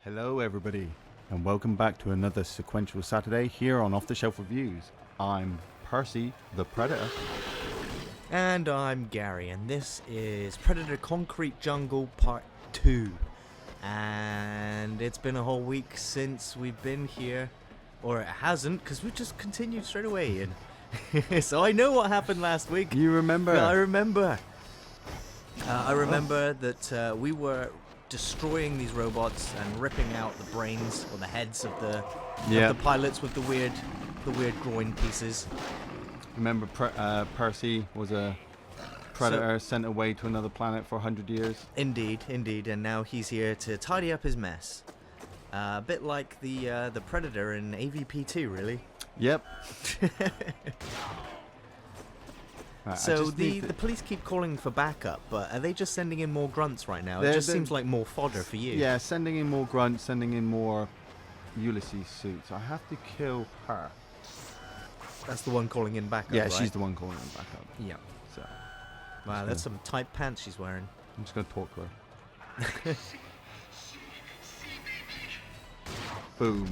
Hello everybody, and welcome back to another sequential Saturday here on Off the Shelf Reviews. I'm Percy, the Predator. And I'm Gary, and this is Predator Concrete Jungle Part 2. And it's been a whole week since we've been here. Or it hasn't, because we just continued straight away in. So I know what happened last week. You remember? I remember. I remember that we were destroying these robots and ripping out the brains or the heads of the pilots with the weird groin pieces. Remember Percy was a predator sent away to another planet for 100 years? Indeed, and now he's here to tidy up his mess. A bit like the Predator in AVP2, really. Yep. Right, so the police keep calling for backup, but are they just sending in more grunts right now? It just seems like more fodder for you. Yeah, sending in more grunts, sending in more Ulysses suits. I have to kill her. That's the one calling in backup, Yeah, right? she's the one calling in backup. Yeah. So, Wow, that's some tight pants she's wearing. I'm just going to talk to her. Boom.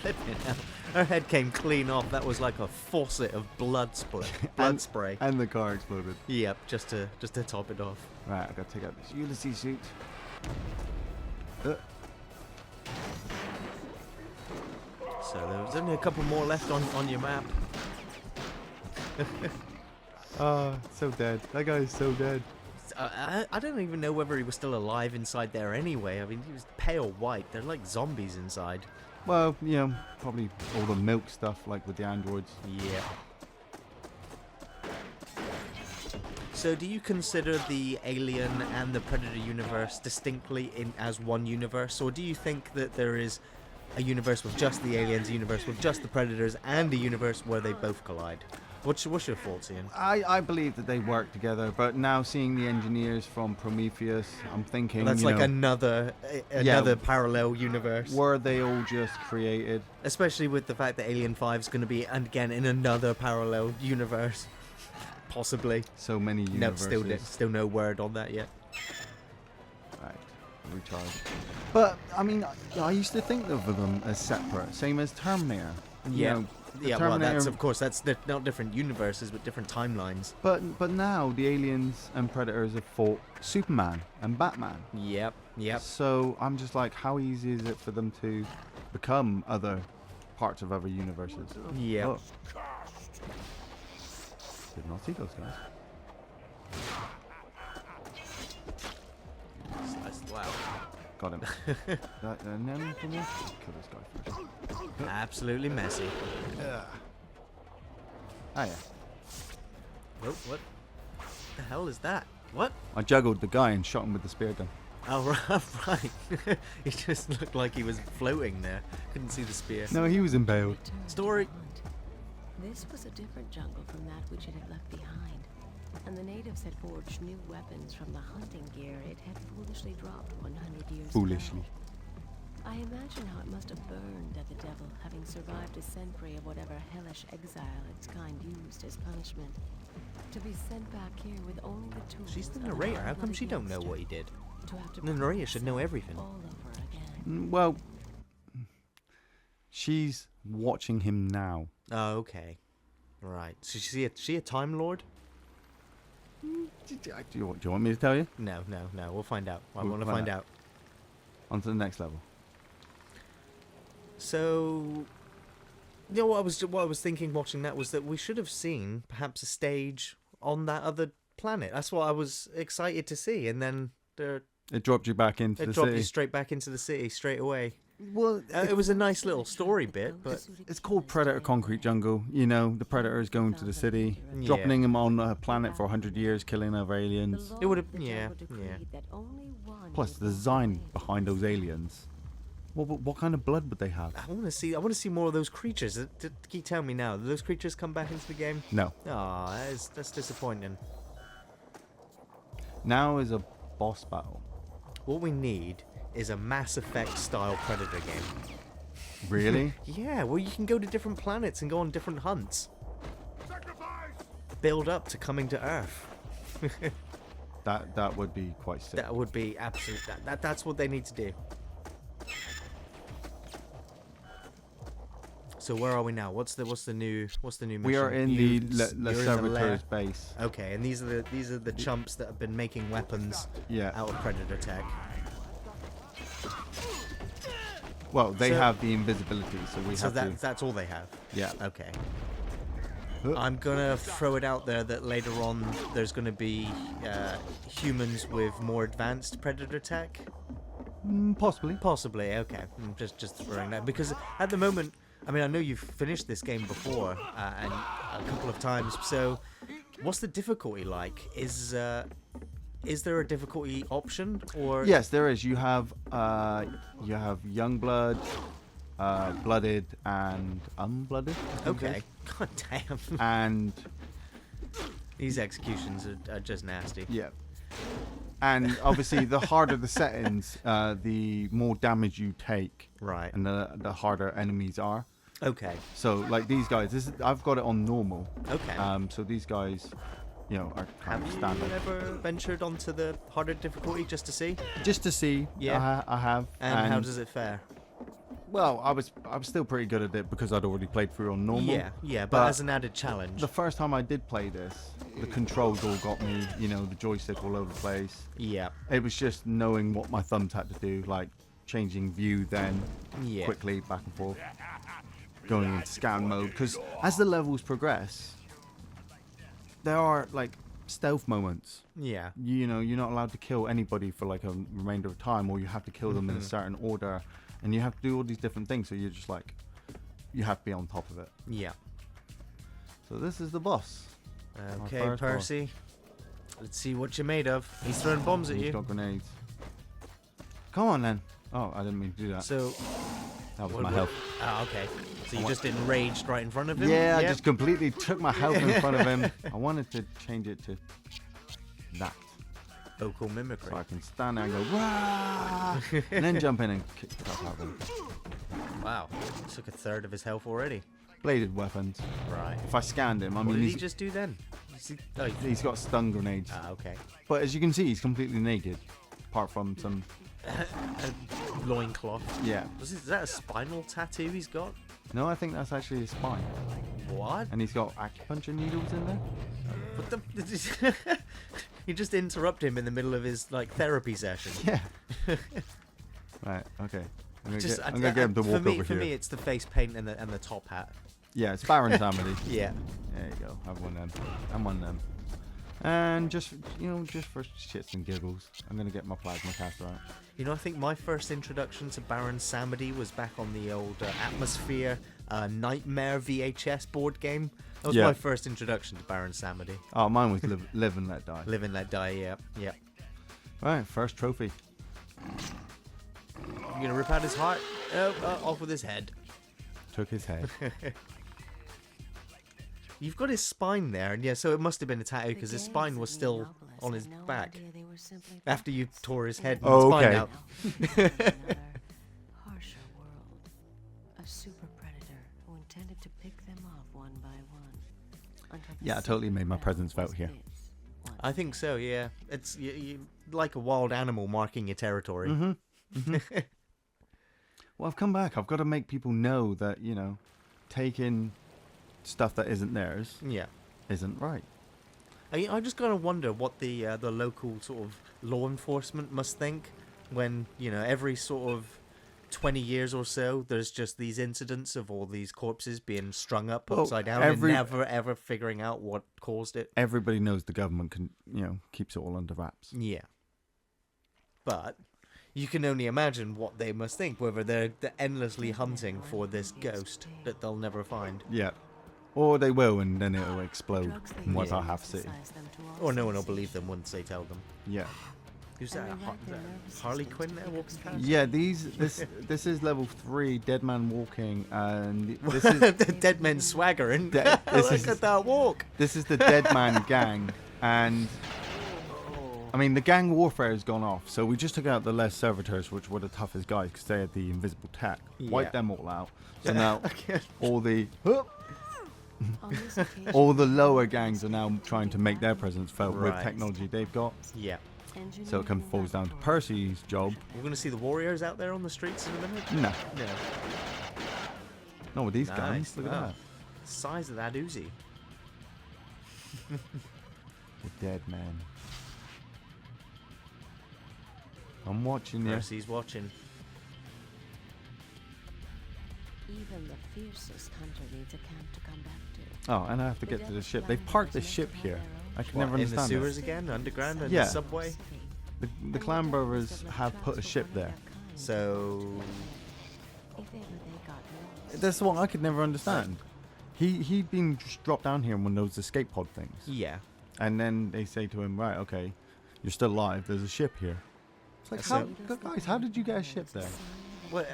Flipping hell. Her head came clean off. That was like a faucet of blood spray. And the car exploded. Yep, just to top it off. Right, I've got to take out this Ulysses suit. So there's only a couple more left on your map. Oh, so dead. That guy is so dead. I don't even know whether he was still alive inside there anyway. I mean, he was pale white. They're like zombies inside. Well, you know, probably all the milk stuff like with the androids. Yeah. So do you consider the Alien and the Predator universe distinctly as one universe? Or do you think that there is a universe with just the Aliens, a universe with just the Predators, and a universe where they both collide? What's your thoughts, Ian? I believe that they work together, but now seeing the engineers from Prometheus, I'm thinking That's like another parallel universe. Were they all just created? Especially with the fact that Alien 5 is going to be, again, in another parallel universe. Possibly. So many universes. No, still no word on that yet. Right, recharge. But, I mean, I used to think of them as separate, same as Terminator. Yeah. You know, yeah, Terminator, well, that's not different universes, but different timelines. But now the aliens and predators have fought Superman and Batman. Yep. So I'm just like, how easy is it for them to become other parts of other universes? Yeah. Oh. Did not see those guys. That's loud. Got him. And then kill this guy first. Absolutely messy. Ah, yeah. Oh, what the hell is that? What? I juggled the guy and shot him with the spear gun. Oh, right. He just looked like he was floating there. Couldn't see the spear. No, he was impaled. Story. This was a different jungle from that which it had left behind, and the natives had forged new weapons from the hunting gear it had foolishly dropped 100 years Foolishly. ago. I imagine how it must have burned at the devil, having survived a century of whatever hellish exile its kind used as punishment. To be sent back here with only the tools. She's the of a narrator. How come cold-blooded she don't know youngster, what he did? to have to The narrator prove should know herself everything. all over again. Well, she's watching him now. Oh, okay. Right. So she a Time Lord? Do you want me to tell you? No. We'll find out. I want to find out. On to the next level. So, you know, what I was thinking watching that was that we should have seen perhaps a stage on that other planet. That's what I was excited to see, and then It dropped you back into the it dropped city. you straight back into the city straight away. Well, It was a nice little story bit, but it's called Predator Concrete Jungle. You know, the Predator is going to the city, Yeah. dropping him on a planet for 100 years, killing other aliens. It would've- yeah. Plus, the design behind those aliens. What kind of blood would they have? I want to see more of those creatures. Can you tell me now? Do those creatures come back into the game? No. Oh, that's disappointing. Now is a boss battle. What we need is a Mass Effect style Predator game. Really? Yeah, where you can go to different planets and go on different hunts. Build up to coming to Earth. That would be quite sick. That would be absolute. That's what they need to do. So where are we now? What's the new mission? We are in the You're in the lair. Servitor's base. Okay, and these are the chumps that have been making weapons Yeah. out of Predator tech. Well, they So- have the invisibility, so we So have to. that's all they have. Yeah. Okay. Huh. I'm gonna throw it out there that later on there's gonna be humans with more advanced Predator tech. Possibly. Possibly. Okay. I'm just throwing that because at the moment, I mean, I know you've finished this game before and a couple of times. So, what's the difficulty like? Is there a difficulty option or? Yes, there is. You have young blood, blooded, and unblooded. I think it Okay. is. God damn. And These executions are just nasty. yeah. And obviously, the harder the settings, the more damage you take, Right. and the harder enemies are. Okay. So, like these guys, I've got it on normal. Okay. So these guys, are kind Have of you standard. ever ventured onto the harder difficulty just to see? Just to see, Yeah. I have. And how does it fare? Well, I was still pretty good at it because I'd already played through on normal. Yeah, but But as an added challenge. The first time I did play this, the controls all got me. The joystick all over the place. Yeah. It was just knowing what my thumbs had to do, like changing view, then Yeah. quickly back and forth, going into scan mode. Because as the levels progress, there are like stealth moments. Yeah. You're not allowed to kill anybody for like a remainder of time, or you have to kill them in a certain order, and you have to do all these different things. So you're just like, you have to be on top of it. Yeah. So this is the boss. Okay, first boss. Percy. Let's see what you're made of. He's throwing bombs at He's you. got grenades. Come on then. Oh, I didn't mean to do that. So. That was what- my what- health. Ah, okay. So you just enraged right in front of him? Yeah, I Yep. just completely took my health in front of him. I wanted to change it to that. Vocal So mimicry. I can stand there and go, "Wah!" and then jump in and kick the crap out of him. Wow. Took a third of his health already. Bladed weapons. Right. If I scanned him, I What mean, did he he's, just do then? Oh, he's got stun grenades. okay. But as you can see, he's completely naked. Apart from some, A loincloth. yeah. Is that a spinal tattoo he's got? No, I think that's actually his spine. What? And he's got acupuncture needles in there. What the? You just interrupt him in the middle of his therapy session. Yeah. Right, okay. I'm gonna Just, get him to walk over for here. me, it's the face paint and the top hat. Yeah, it's Baron Samedi. Yeah. There you go. Have one of them. I'm one of them. And just for shits and giggles, I'm gonna get my plasma caster out. I think my first introduction to Baron Samedi was back on the old Atmosphere Nightmare VHS board game. That was Yeah. my first introduction to Baron Samedi. Oh, mine was live and let die. Live and Let Die, yeah. Yeah. Right, first trophy. You're gonna rip out his heart? Off with his head. Took his head. You've got his spine there, and yeah, so it must have been a tattoo because his spine was still on his back after you tore his head and Oh, spine okay. out. Harsher world. A super predator who intended to pick them off one by one. Until the Yeah, I totally made my sun presence was felt here. his once I think so, yeah. It's you like a wild animal marking your territory. Mm-hmm. Well, I've come back. I've got to make people know that taking stuff that isn't theirs Yeah. isn't right. I just gotta wonder what the local sort of law enforcement must think when every sort of 20 years or so there's just these incidents of all these corpses being strung up Well, upside down every- and never ever figuring out what caused it. Everybody knows the government can, keeps it all under wraps. Yeah. But you can only imagine what they must think, whether they're endlessly hunting for this ghost that they'll never find. Yeah. Or they will, and then it'll explode drugs they and wipe use out half city. emphasize them to all Or no one will senses. believe them once they tell them. Yeah. Who's And that? they like their nervous Harley systems Quinn to there pick up walking speed. past? Yeah, this is level 3, Dead Man Walking, and this is The dead men swaggering. this Look is- at that walk. this is the Dead Man gang, and I mean the gang warfare has gone off. So we just took out the Les Servitors, which were the toughest guys because they had the invisible tech. Yeah. Wiped them all out. So now all the On this occasion, All the lower gangs are now trying to make their presence felt with Right. technology they've got. Yeah. So it kind of falls down to Percy's job. We're going to see the warriors out there on the streets in a minute? No, No. not with these Nice. guns. Look at Wow. that. Size of that Uzi. The dead man. I'm watching you. Percy's watching. Even the fiercest hunter needs a camp to come back to. Oh, and I have to get to the ship. They've parked the ship here. I can never What, in the understand sewers it. again? Underground? And Yeah. the subway? The Clan Brothers have put a ship there. So... If ever they got lost, That's what I could never understand. He'd been just dropped down here in one of those escape pod things. Yeah. And then they say to him, right, okay, you're still alive. There's a ship here. It's like, So- guys, how did you get a ship there? Well,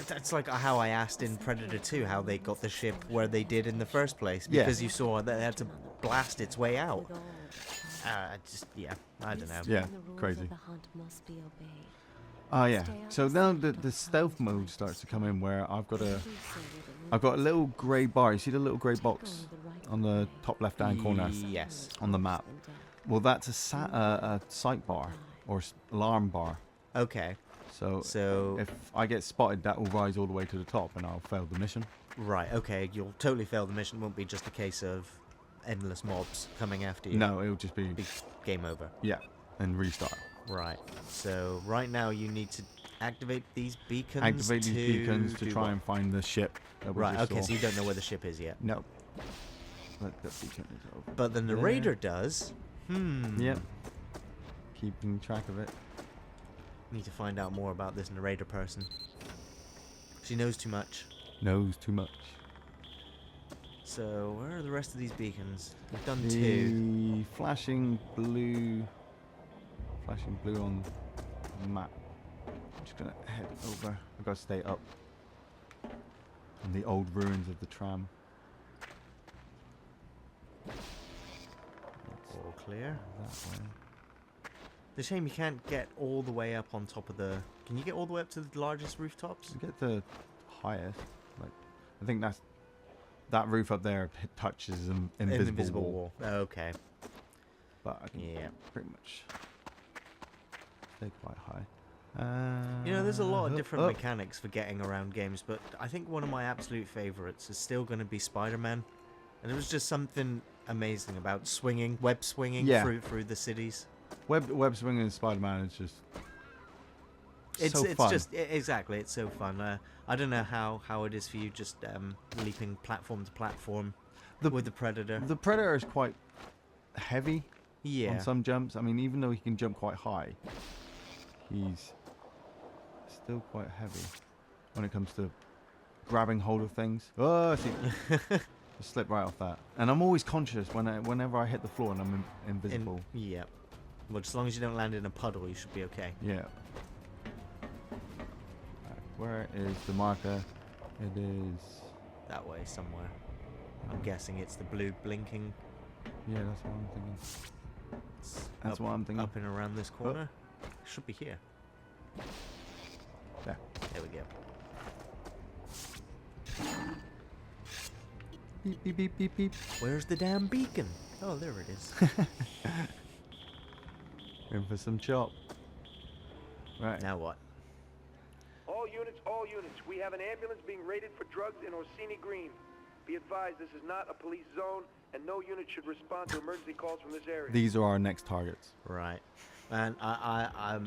that's like how I asked in Predator 2 how they got the ship where they did in the first place. Yeah. Because you saw that they had to blast its way out. with all Yeah, I don't know. Yeah, the rules crazy. of the hunt must be obeyed. Oh yeah. So now the stealth mode starts to come in where I've got a little grey bar. You see the little grey box on the top left hand corner Yes. on the map? Well, that's a sight bar or alarm bar. Okay. So So, if I get spotted, that will rise all the way to the top, and I'll fail the mission. right, okay, you'll totally fail the mission. It won't be just a case of endless mobs coming after you. No, it'll just be Be game over. yeah, and restart. Right. So, right now you need to activate these beacons. Activate these beacons to do try what? and find the ship. That we Right, just okay, saw. so you don't know where the ship is yet. No. But the beacon is over. But the there. narrator does. Yep. Keeping track of it. Need to find out more about this narrator person. She knows too much. Knows too much. So, where are the rest of these beacons? We've done two. The flashing blue on the map. I'm just gonna head over. I've got to stay up on the old ruins of the tram. All clear. That way. It's a shame you can't get all the way up on top of the... Can you get all the way up to the largest rooftops? To get the highest, like I think that roof up there touches an invisible wall. Okay. But I can Yeah. pretty much stay quite high. You know, there's a lot of different oh, mechanics for getting around games, but I think one of my absolute favorites is still going to be Spider-Man. And it was just something amazing about swinging, web swinging Yeah. through the cities. web swinging in Spider-Man is just It's so fun. just exactly, it's so fun. I don't know how it is for you, just leaping platform to platform with the Predator. The Predator is quite heavy Yeah. on some jumps. I mean, even though he can jump quite high, he's still quite heavy when it comes to grabbing hold of things. Oh, I see. Just slip right off that. And I'm always conscious whenever I hit the floor and I'm invisible. Yeah. Well, as long as you don't land in a puddle, you should be okay. Yeah. Right, where is the marker? It is. That way somewhere. I'm guessing it's the blue blinking. Yeah, that's what I'm thinking. It's That's what I'm thinking. Up and around this corner. Should be here. There. There we go. Beep beep beep beep beep. Where's the damn beacon? Oh, there it is. In for some chop. Right. Now what? All units, we have an ambulance being raided for drugs in Orsini Green. Be advised, this is not a police zone, and no unit should respond to emergency calls from this area. These are our next targets. Right. And I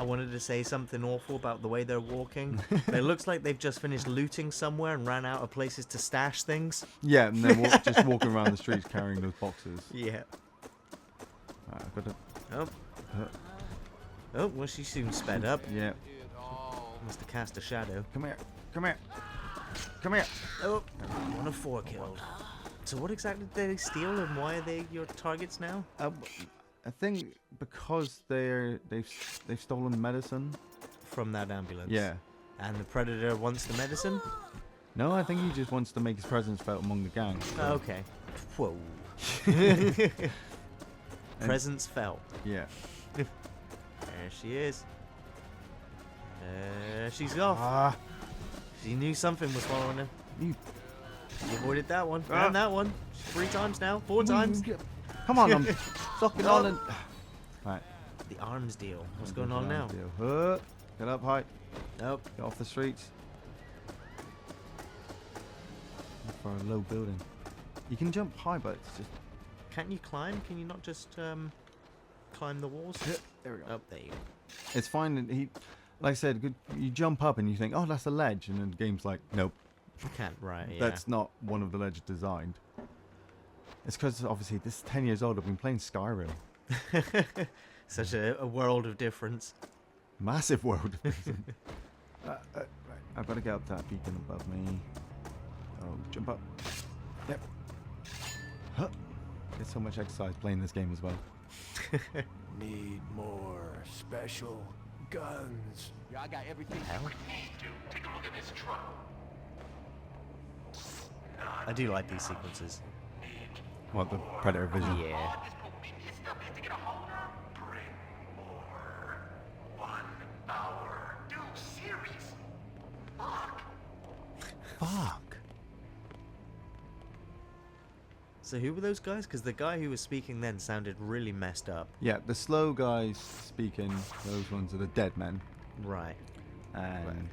wanted to say something awful about the way they're walking. It looks like they've just finished looting somewhere and ran out of places to stash things. Yeah, and they're just walking around the streets carrying those boxes. Yeah. Right, I've got to. Oh. Oh, well, she soon sped up. Yeah. Must have cast a shadow. Come here. Come here. Come here. Oh, 1 of 4 killed. So what exactly did they steal, and why are they your targets now? I think because they've stolen medicine. From that ambulance. Yeah. And the Predator wants the medicine? No, I think he just wants to make his presence felt among the gang. So, Okay. Whoa. Presence felt. yeah. There she is. She's off. Ah, She knew something was following her. you You avoided that one. Ah. And that one. 3 times now. 4 times. Come on, I'm sucking on and. Right. The arms deal. What's going on now? Get up high. Nope. Get off the streets. Look for a low building. You can jump high, but it's just. Can't you climb? Can you not just climb the walls? There we go. Oh, there you go. It's fine. And like I said, you jump up and you think, oh, that's a ledge, and then the game's like, nope, Can't, right, yeah. that's not one of the ledges designed. It's because obviously this is 10 years old. I've been playing Skyrim. Such a world of difference. Massive world. Right, I've got to get up to that beacon above me. Oh, jump up. Yep. Huh. Get so much exercise playing this game as well. Need more special guns. Yeah, I got everything. Hell. Take a look at this truck. I do like these sequences. What, the Predator vision? Yeah. This police stuff is to get a holder. Bring more. 1 hour. Do series. Fuck. Fuck. So who were those guys? Because the guy who was speaking then sounded really messed up. Yeah, the slow guys speaking, those ones are the dead men. Right. And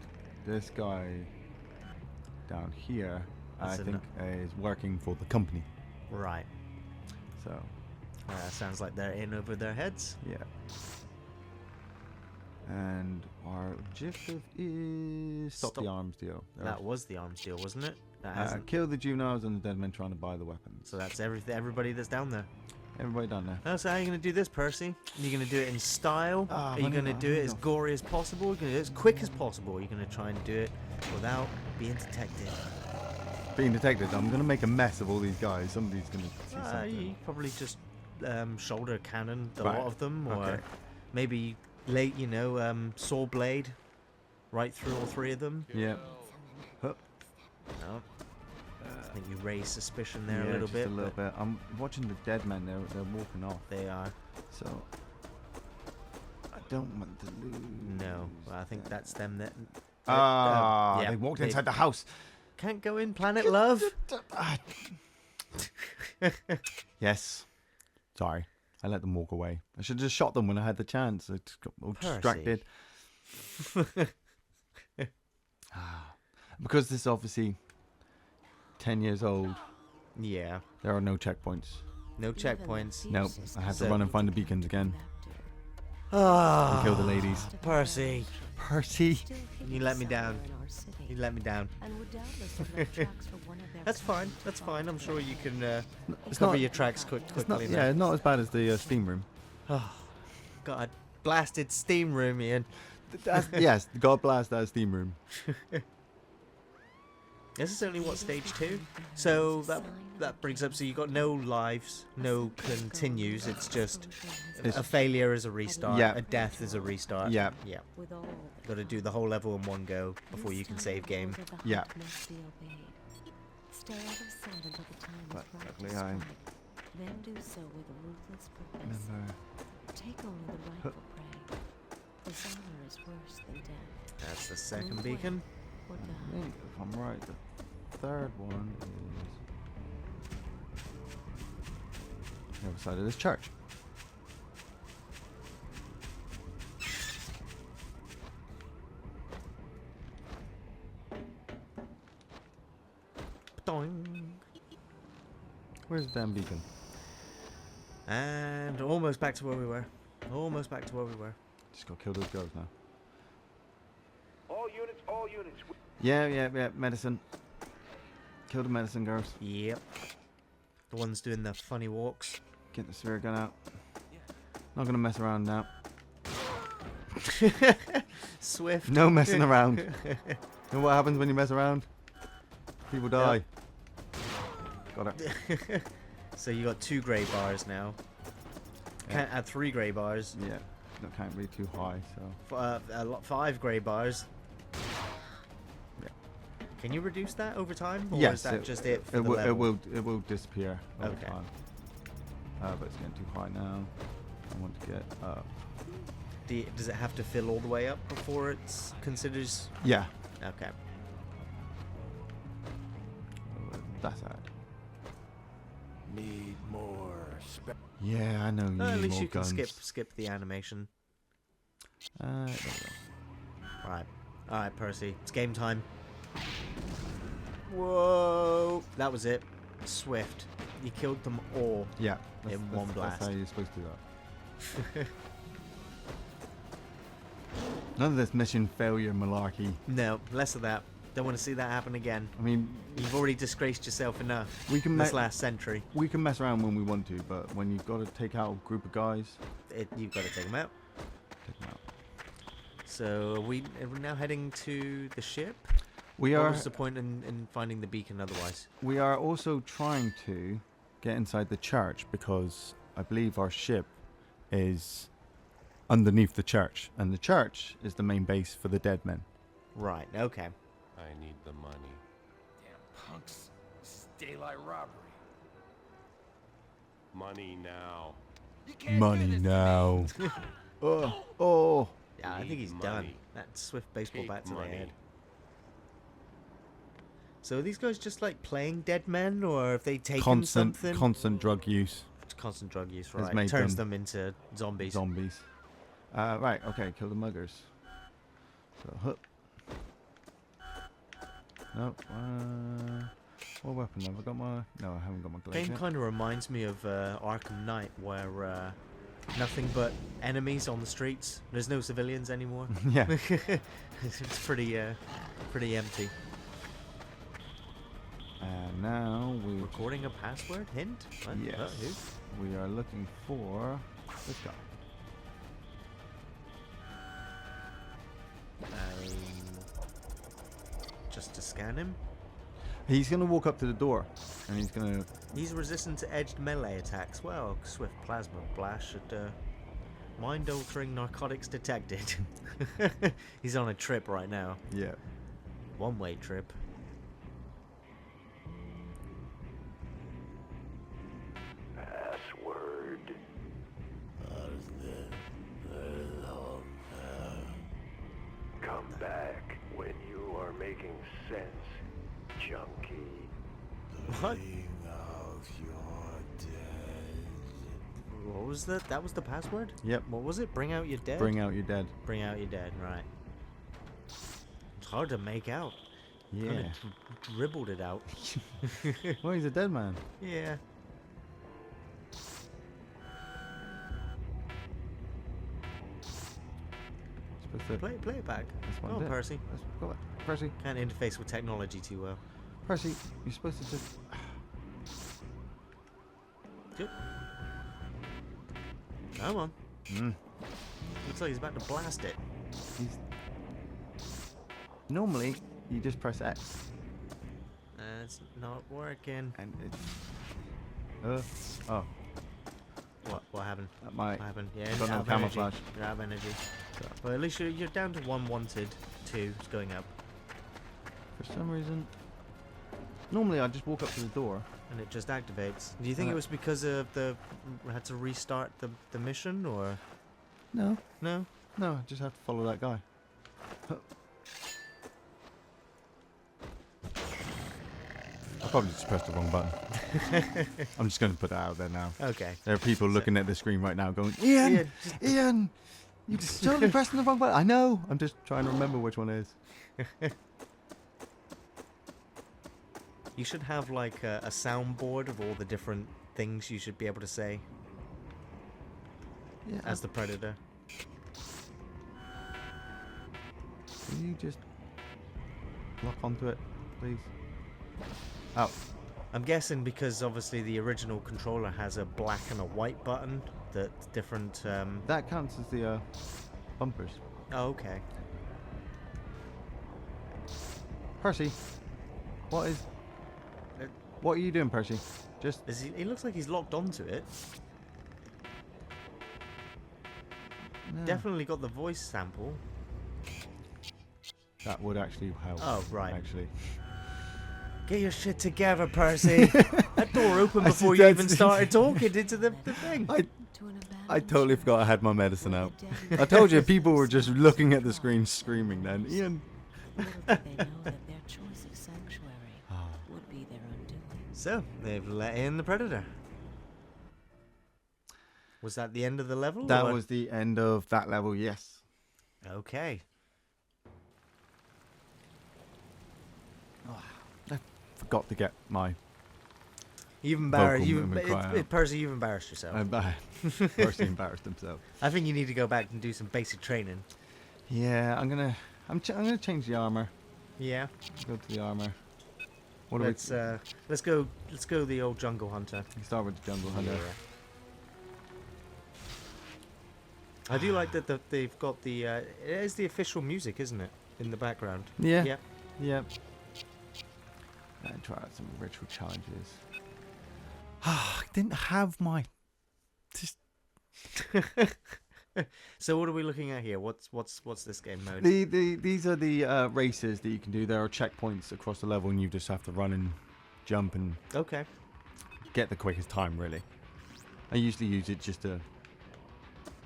this guy down here, That's I think, is working for the company. Right. So, Sounds like they're in over their heads. yeah. And our objective is stop the Stop- arms deal. That was the arms deal, wasn't it? That hasn't. Kill the juveniles and the dead men trying to buy the weapons. So that's everybody that's down there. Everybody done there. Oh, so how are you going to do this, Percy? Are you going to do it in style? Are you going to do it as gory as possible? Are you going to do it as quick as possible? Are you going to try and do it without being detected? Being detected, I'm going to make a mess of all these guys. Somebody's going to see something. You probably just shoulder cannon a Right. lot of them, or Okay. maybe saw blade right through all 3 of them. Yeah. Huh. No. I think you raise suspicion there Yeah, a little just bit. a little but bit. I'm watching the dead men. They're walking off. They are. So I don't want to lose. No, I think that's them that. Ah, yeah, they walked inside the house. Can't go in Planet Love. Yes. Sorry. I let them walk away. I should have just shot them when I had the chance. I just got all distracted. Because this is obviously 10 years old, Yeah. there are no checkpoints. No checkpoints. Nope. I have to So- run and find the beacons again. Ah, And kill the ladies. Percy. Percy. You let me down. You let me down. That's fine. That's fine. I'm sure you can It's cover not, your tracks it's quickly not, enough. yeah, not as bad as the steam room. Got a blasted steam room, Ian. Yes, God blast that steam room. This is only what, stage 2? So that brings up, so you got no lives, no continues. It's just It's- a failure is a restart. Yeah. A death is a restart. Yeah. Yeah. Got to do the whole level in one go before you can save game. Yeah. Stay out of sight until the time But is right luckily to I strike. Then do so with a ruthless purpose. Remember. Take only the rightful prey. Dishonor is worse than death. That's the second beacon. Or I die. think, if I'm right, the third one is the other side of this church. Doing. Where's the damn beacon? And almost back to where we were. Almost back to where we were. Just gotta kill those girls now. All units, all units. Yeah, medicine. Kill the medicine girls. Yep. The ones doing the funny walks. Get the spear gun out. Not gonna mess around now. Swift. No messing around. You know what happens when you mess around? People die. Got it. So you got 2 grey bars now. Can't add 3 grey bars. Yeah. That can't be too high, so. 5 grey bars. Yeah. Can you reduce that over time, or Yes, is that just it for It the will, level? it will disappear over Okay. time. But it's getting too high now. I want to get up. Does it have to fill all the way up before it considers? Yeah. Okay. That's sad. Need more special. Yeah, I know. You At need least more you can guns. skip the animation. There we go. Right. Alright, Percy. It's game time. Whoa. That was it. Swift. You killed them all. Yeah. In one blast. That's how you're supposed to do that. None of this mission failure malarkey. No, less of that. Don't want to see that happen again. I mean, You've already disgraced yourself enough we can this last century. we can mess around when we want to, but when you've got to take out a group of guys, You've got to take them out. take them out. So are we now heading to the ship? We What are was the point in finding the beacon otherwise? we are also trying to get inside the church because I believe our ship is underneath the church, and the church is the main base for the dead men. Right, okay. I need the money. Damn punks. This is daylight robbery. Money now. You can't do Money this to me. now. Oh. Yeah, I think Need he's done. money. That swift baseball Take bat to the money. head. So are these guys just like playing dead men, or have they taken Constant something? constant drug use. Constant drug use, Has right? made Turns them them into zombies. Zombies. Right, okay, kill the muggers. So, hup. No, what weapon have I got? No, I haven't got my glaive Game yet. kind of reminds me of Arkham Knight, where nothing but enemies on the streets. There's no civilians anymore. Yeah. It's pretty empty. And now we Recording a password hint? What? Yes. Who? We are looking for this guy. Just to scan him. He's gonna walk up to the door, and he's gonna. He's resistant to edged melee attacks. Well, swift plasma blast should mind-altering narcotics detected. He's on a trip right now. Yeah. One-way trip. Password. Come back when you are making sense, junkie. What? What was that? That was the password? Yep. What was it? Bring out your dead? Bring out your dead. Bring out your dead, right. It's hard to make out. Yeah. Kind of dribbled it out. Well, he's a dead man. Yeah. Supposed to. Play it back. That's what Come I on, did. Percy. Go on, Percy. Can't interface with technology too well. Percy, you're supposed to just. Good. Come on. Mm. Looks like he's about to blast it. He's. Normally, you just press X, It's not working. and it's. Oh, What happened? that might. What happened? Yeah, Got no out of energy. camouflage. You're out of energy. So, Well, at least you're down to 1 wanted. 2 is going up. for some reason. Normally, I just walk up to the door. And it just activates. Do you think it was because of had to restart the mission, or No, no? no, I just have to follow that guy. I probably just pressed the wrong button. I'm just going to put that out there now. Okay. There are people looking at the screen right now going, Ian, Ian, you totally pressing the wrong button. I know. I'm just trying to remember which one it is. You should have like a soundboard of all the different things you should be able to say Yeah. as the predator. Can you just lock onto it, please? Oh, I'm guessing because obviously the original controller has a black and a white button that's different. that counts as the bumpers. Oh, okay. Percy, what are you doing, Percy? Just He looks like he's locked onto it. no. Definitely got the voice sample. That would actually help. Oh, right. Actually, Get your shit together, Percy. That door opened I before see you that. even started talking into the thing. I To an I abandoned totally ship forgot I had my medicine where out. the dead I told you people were just looking at the screen screaming. Then Ian, Little did they know that their choice of sanctuary would be their undoing. So, they've let in the Predator. Was that the end of the level? That or- was the end of that level, yes. Okay. Forgot to get my... You've embarrassed. Vocal movement cry out. Percy, you've embarrassed yourself. Percy embarrassed himself. I think you need to go back and do some basic training. Yeah, I'm gonna change the armor. Yeah. Go to the armor. What do Let's go the old jungle hunter. we start with the jungle hunter? I do like that they've got the it is the official music, isn't it, in the background? Yeah. Yeah. Yep. And try out some ritual challenges. I didn't have my. Just So what are we looking at here? What's this game mode? these are the races that you can do. There are checkpoints across the level, and you just have to run and jump and Okay. get the quickest time. Really, I usually use it just to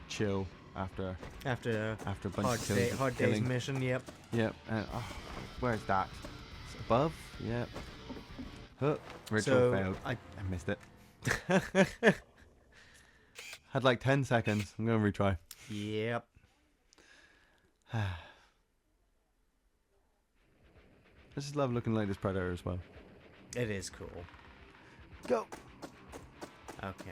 chill after After a bunch of hard day's killing. mission. Yep. Yep. Where's that? It's above. Yep. Huh. Ritual So failed. I I missed it. Had like 10 seconds. I'm gonna retry. Yep. I just love looking like this Predator as well. It is cool. Go. Okay.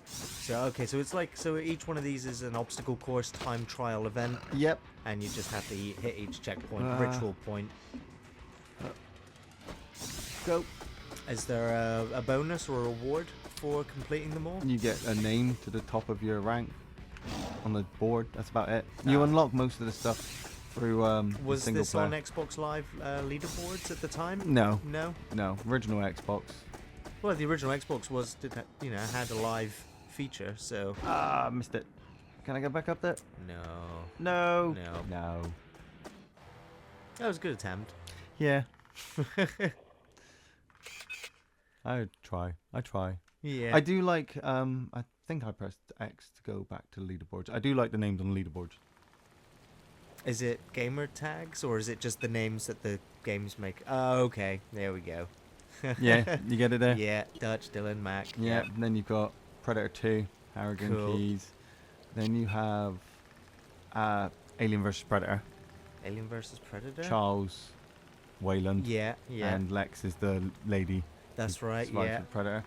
So it's like each one of these is an obstacle course time trial event, Yep. and you just have to hit each checkpoint, Ah. ritual point. Go. Is there a bonus or a reward for completing them all? You get a name to the top of your rank on the board. That's about it. You unlock most of the stuff through Was single this player. on Xbox Live leaderboards at the time? No. No. No. Original Xbox. Well, the original Xbox had a live feature, so Ah, missed it. Can I go back up there? no. No. No. No. That was a good attempt. Yeah. I try. Yeah. I do like. I think I pressed X to go back to leaderboards. I do like the names on leaderboards. Is it gamer tags or is it just the names that the games make? Oh, okay. There we go. Yeah, you get it there. Yeah, Dutch, Dylan, Mac. Yeah. And then you've got Predator 2, Harrigan Cool. Keys. Then you have Alien vs Predator. Alien versus Predator. Charles Wayland. Yeah, yeah. And Lex is the lady. That's who right. survives Yeah. the Predator.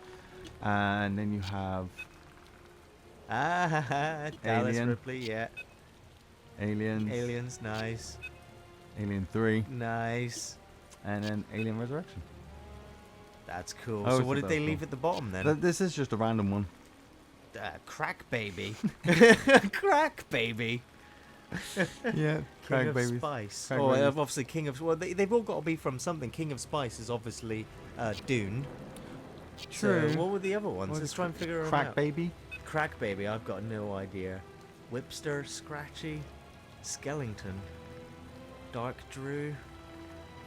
And then you have Ah, Dallas Alien. Ripley. Yeah. Aliens. Aliens. Nice. Alien 3. Nice. And then Alien Resurrection. That's cool. Oh, So it's what did about they cool. leave at the bottom then? This is just a random one. Crack baby. Crack baby. Yeah. King of Spice. Crack Oh, babies. obviously King of. Well, they've all got to be from something. King of Spice is obviously Dune. True. So what were the other ones? What Let's is try and figure them Crack out. Baby. Crack baby. I've got no idea. Whipster, Scratchy, Skellington, Dark Drew.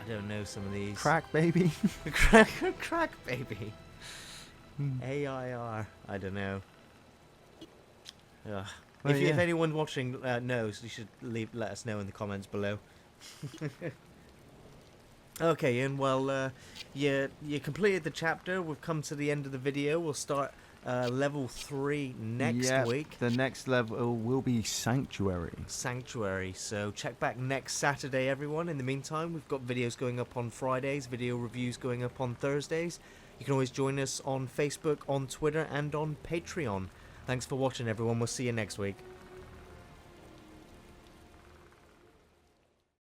I don't know some of these. Crack Baby. Crack baby. AIR. I don't know. Ugh. Well, If yeah. anyone watching knows, you should let us know in the comments below. Okay, Ian. Well, you completed the chapter. We've come to the end of the video. We'll start level 3 next Yep, week. The next level will be Sanctuary. Sanctuary. So check back next Saturday, everyone. In the meantime, we've got videos going up on Fridays, video reviews going up on Thursdays. You can always join us on Facebook, on Twitter, and on Patreon. Thanks for watching, everyone. We'll see you next week.